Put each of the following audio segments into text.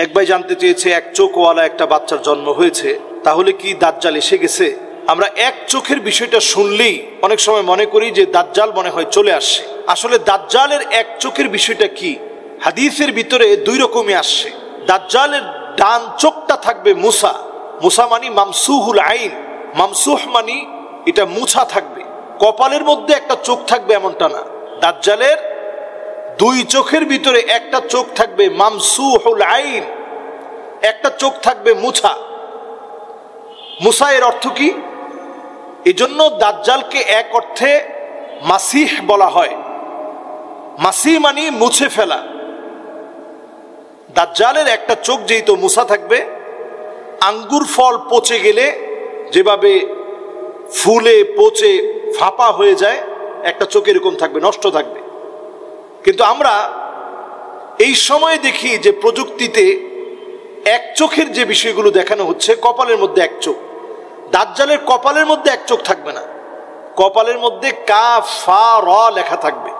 এক ভাই জানতে চেয়েছে, এক চোখওয়ালা একটা বাচ্চার জন্ম হয়েছে, তাহলে কি দাজ্জাল এসে গেছে? আমরা এক চোখের বিষয়টা শুনলেই অনেক সময় মনে করি যে দাজ্জাল মনে হয় চলে আসছে। আসলে দাজ্জালের এক চোখের বিষয়টা কি, হাদিসের ভিতরে দুই রকমই আসছে। দাজ্জালের ডান চোখটা থাকবে মুসা, মুসা মানি মামসুহুল আইন, মামসুহ মানি এটা মুছা থাকবে। কপালের মধ্যে একটা চোখ থাকবে এমনটা না। দাজ্জালের দুই চোখের ভিতরে একটা চোখ থাকবে মামসুহুল আইন, একটা চোখ থাকবে মুছা। মুসা এর অর্থ কি? এই জন্য দাজ্জালকে এক অর্থে মাসিহ বলা হয়। মাসিহ মানি মুছে ফেলা। দাজ্জালের একটা চোখ যেহেতু মুসা থাকবে, আঙ্গুর ফল পচে গেলে যেভাবে ফুলে পচে ফাঁপা হয়ে যায়, একটা চোখ এরকম থাকবে, নষ্ট থাকবে। কিন্তু আমরা এই সময়ে দেখি যে প্রযুক্তিতে এক চোখের যে বিষয়গুলো দেখানো হচ্ছে, কপালের মধ্যে এক চোখ। দাজ্জালের কপালের মধ্যে এক চোখ থাকবে না, কপালের মধ্যে কাফা র লেখা থাকবে,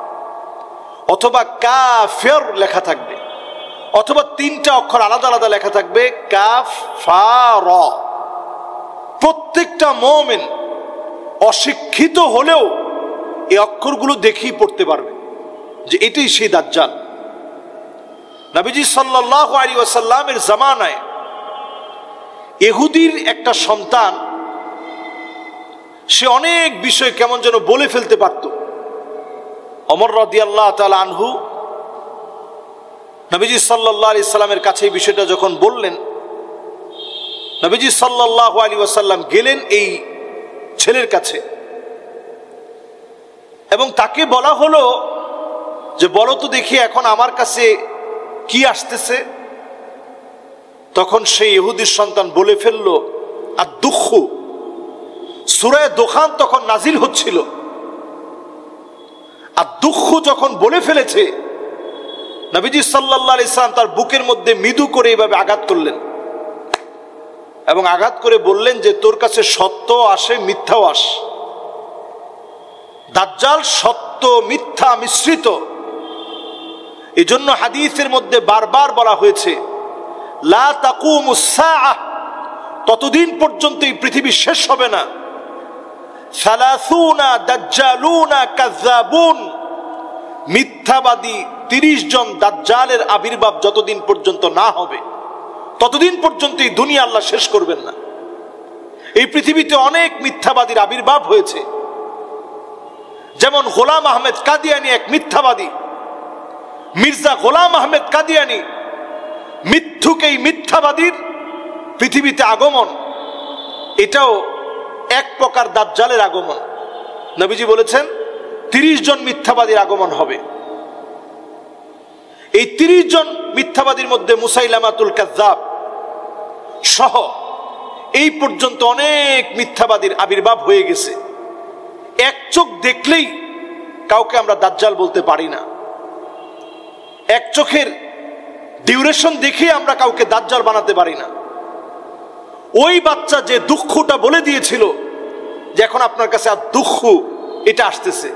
অথবা কাফের লেখা থাকবে, অথবা তিনটা অক্ষর আলাদা আলাদা লেখা থাকবে, কাফ ফা র। প্রত্যেকটা মুমিন অশিক্ষিত হলেও এই অক্ষরগুলো দেখেই পড়তে পারবে যে এটাই সেই দাজ্জাল। নবীজি সাল্লাল্লাহু আলাইহি ওয়াসাল্লামের জামানায় ইহুদির একটা সন্তান, সে অনেক বিষয় কেমন যেন বলে ফেলতে পারত। ওমর রাদিয়াল্লাহু তাআলা আনহু নবীজি সাল্লাল্লাহু আলাইহি সাল্লামের কাছে এই বিষয়টা যখন বললেন, নবীজি সাল্লাল্লাহু আলাইহি ওয়াসাল্লাম গেলেন এই ছেলের কাছে এবং তাকে বলা হলো যে বলো তো দেখি এখন আমার কাছে কি আসতেছে। তখন সেই ইহুদির সন্তান বলে ফেললো আর দুঃখ। সূরা দোখান তখন নাজিল হচ্ছিল, আর দুঃখ যখন বলে ফেলেছে, নবীজি সাল্লাল্লাহু আলাইহি সাল্লাম তার বুকের মধ্যে মৃদু করে এইভাবে আঘাত করলেন এবং আঘাত করে বললেন যে তোর কাছে সত্য আসে, মিথ্যাও আসে। দাজ্জাল সত্য মিথ্যা মিশ্রিত। এজন্য হাদিসের মধ্যে বারবার বলা হয়েছে লা তাকুমুস সাআহ, ততদিন পর্যন্ত এই পৃথিবী শেষ হবে না। সালাসুনা দাজ্জালুনা কাযাবুন, মিথ্যাবাদী 30 জন দাজ্জালের আবির্ভাব যতদিন পর্যন্ত না হবে ততদিন পর্যন্ত এই দুনিয়া আল্লাহ শেষ করবেন না। এই পৃথিবীতে অনেক মিথ্যাবাদীর আবির্ভাব হয়েছে, যেমন গোলাম আহমেদ কাদিয়ানি এক মিথ্যাবাদী, মির্জা গোলাম আহমেদ কাদিয়ানি মিথ্যুক। এই মিথ্যাবাদীর পৃথিবীতে আগমন, এটাও এক প্রকার দাজ্জালের আগমন। নবীজি বলেছেন 30 জন মিথ্যাবাদীর আগমন হবে। এই 30 জন মিথ্যাবাদীর মধ্যে মুসাইলামাতুল কাযযাব সহ এই পর্যন্ত অনেক মিথ্যাবাদীর আবির্ভাব হয়ে গেছে। এক চোখ দেখলেই কাউকে আমরা দাজ্জাল বলতে পারি না। এক চোখের ডিউরেশন দেখে আমরা কাউকে দাজ্জাল বানাতে পারি না। ওই বাচ্চা যে দুঃখটা বলে দিয়েছিল যে এখন আপনার কাছে আর দুঃখ এটা আসতেছে,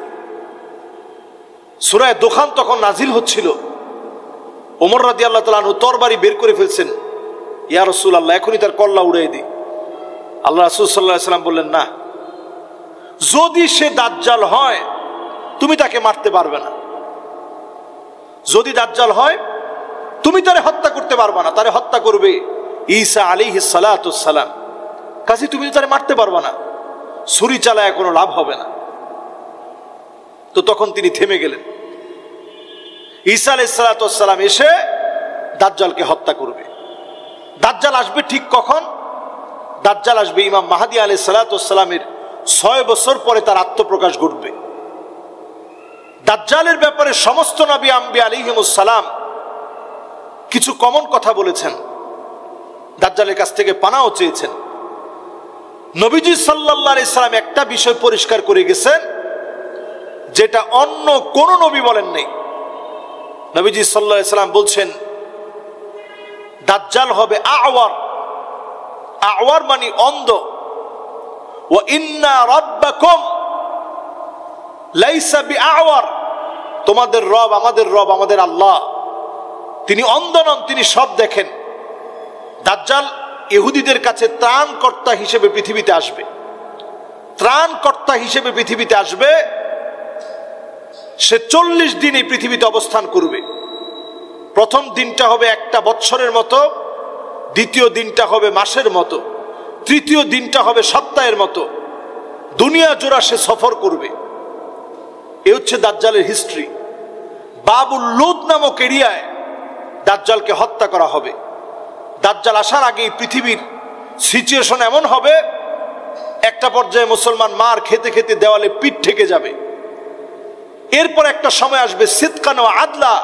সূরা দোখান তখন নাজিল হচ্ছিল। ওমর রাদিয়াল্লাহু তাআলা আনহু তরবারি বের করে ফেলছেন, ইয়া রাসূলুল্লাহ এখনই তার কল্লা উড়িয়ে দিই। আল্লাহ রাসূল সাল্লাল্লাহু আলাইহি ওয়াসাল্লাম বললেন না, যদি সে দাজ্জাল হয় তুমি তাকে মারতে পারবে না। যদি দাজ্জাল হয় তুমি তারে হত্যা করতে পারবে না, তারে হত্যা করবে ঈসা আলাইহিস সালাতুস সালাম। কাজে তুমি তারে মারতে পারবে না, ছুরি চালায় কোনো লাভ হবে না। তো তখন তিনি থেমে গেলেন। ঈসা আলাইহিস সালাতুস সালাম এসে দাজ্জালকে হত্যা করবে। দাজ্জাল আসবে ঠিক কখন? দাজ্জাল আসবে ইমাম মাহদী আলাইহিস সালাতুস সালামের 6 বছর পরে তার আত্মপ্রকাশ ঘটবে। দাজ্জালের ব্যাপারে সমস্ত নবী আম্বিয়া আলাইহিমুস সালাম কিছু কমন কথা বলেছেন, দাজ্জালের কাছ থেকে পানাও চেয়েছেন। নবীজি সাল্লাল্লাহু আলাইহি সাল্লাম একটা বিষয় পরিষ্কার করে গেছেন যেটা অন্য কোন নবী বলেন নাই। নবীজি সাল্লাল্লাহু আলাইহি সাল্লাম বলছেন দাজ্জাল হবে আওয়ার। আওয়ার মানে অন্ধ। ওয়া ইন্না রাব্বাকুম লাইসা বিআওয়ার, তোমাদের রব, আমাদের রব, আমাদের আল্লাহ তিনি অন্ধ নন, তিনি সব দেখেন। দাজ্জাল ইহুদিদের কাছে ত্রাণকর্তা হিসেবে পৃথিবীতে আসবে। ত্রাণকর্তা হিসেবে পৃথিবীতে আসবে। সে 40 দিন এই পৃথিবীতে অবস্থান করবে। প্রথম দিনটা হবে একটা বৎসরের মতো, দ্বিতীয় দিনটা হবে মাসের মতো, তৃতীয় দিনটা হবে সপ্তাহের মতো। দুনিয়া জোড়া সে সফর করবে। এ হচ্ছে দাজ্জালের হিস্ট্রি। বাবুল লুদ নামক এরিয়ায় দাজ্জালকে হত্যা করা হবে। দাজ্জাল আসার আগেই পৃথিবীর সিচুয়েশন এমন হবে, একটা পর্যায়ে মুসলমান মার খেতে খেতে দেওয়ালে পিঠ ঠেকে যাবে। এরপর একটা সময় আসবে সিদকান ও আদলা,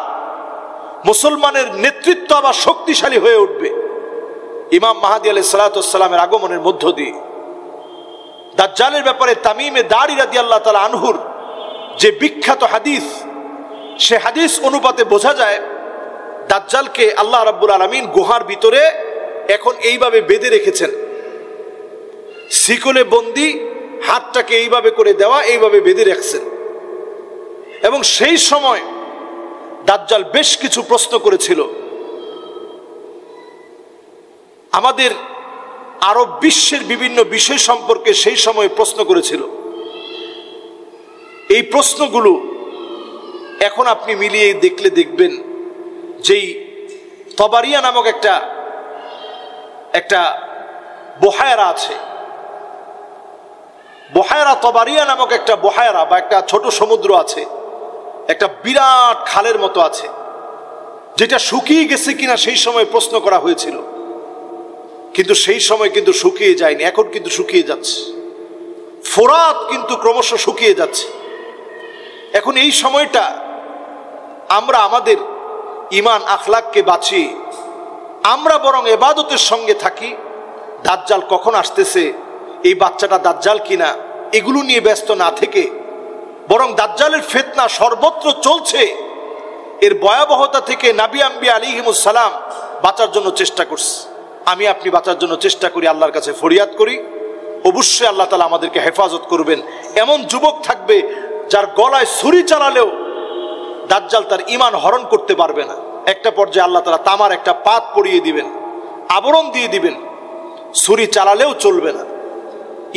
মুসলমানের নেতৃত্ব আবার শক্তিশালী হয়ে উঠবে ইমাম মাহদী আলাইহিস সালাতু ওয়াস সালামের আগমনের মধ্য দিয়ে। দাজ্জালের ব্যাপারে তামিমে দারি রাদিয়াল্লাহু তাআলা আনহুর যে বিখ্যাত হাদিস, সে হাদিস অনুপাতে বোঝা যায় দাজ্জালকে আল্লাহ রাব্বুল আলামিন গুহার ভিতরে এখন এইভাবে বেঁধে রেখেছেন, শিকলে বন্দি, হাতটাকে এইভাবে করে দেওয়া, এইভাবে বেঁধে রাখছেন। এবং সেই সময় দাজ্জাল বেশ কিছু প্রশ্ন করেছিল। আমাদের আরব বিশ্বের বিভিন্ন বিষয় সম্পর্কে সেই সময় প্রশ্ন করেছিল। এই প্রশ্নগুলো এখন আপনি মিলিয়ে দেখলে দেখবেন যেই তবারিয়া নামক একটা বহায়রা আছে, বহায়রা তবারিয়া নামক একটা বহায়রা বা একটা ছোট সমুদ্র আছে, একটা বিরাট খালের মতো আছে, যেটা শুকিয়ে গেছে কিনা সেই সময় প্রশ্ন করা হয়েছিল। কিন্তু সেই সময় কিন্তু শুকিয়ে যায়নি, এখন কিন্তু শুকিয়ে যাচ্ছে। ফোরাত কিন্তু ক্রমশ শুকিয়ে যাচ্ছে। এখন এই সময়টা আমরা আমাদের ঈমান আখলাককে বাঁচিয়ে আমরা বরং ইবাদতের সঙ্গে থাকি। দাজ্জাল কখন আসতেছে, এই বাচ্চাটা দাজ্জাল কিনা, এগুলো নিয়ে ব্যস্ত না থেকে বরং দাজ্জালের ফিতনা সর্বত্র চলছে, এর ভয়াবহতা থেকে নবী আম্বিয়া আলাইহিমুস সালাম বাঁচার জন্য চেষ্টা করছে। আমি আপনি বাঁচার জন্য চেষ্টা করি, আল্লাহর কাছে ফরিয়াদ করি। অবশ্যই আল্লাহ তাআলা আমাদেরকে হেফাজত করবেন। এমন যুবক থাকবে যার গলায় ছুরি চালালেও দাজ্জাল তার ঈমান হরণ করতে পারবে না। একটা পর্যায়ে আল্লাহ তাআলা তামার একটা পাত পরিয়ে দিবেন, আবরণ দিয়ে দিবেন, ছুরি চালালেও চলবে না।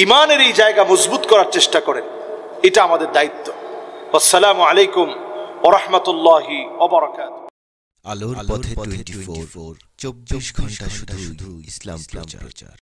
ঈমানের এই জায়গা মজবুত করার চেষ্টা করেন, এটা আমাদের দায়িত্ব। আসসালামু আলাইকুম ওয়া রাহমাতুল্লাহি ওয়া বারাকাতুহু। আলোর পথে 24 24 ঘন্টা শুধু ইসলাম প্রচার।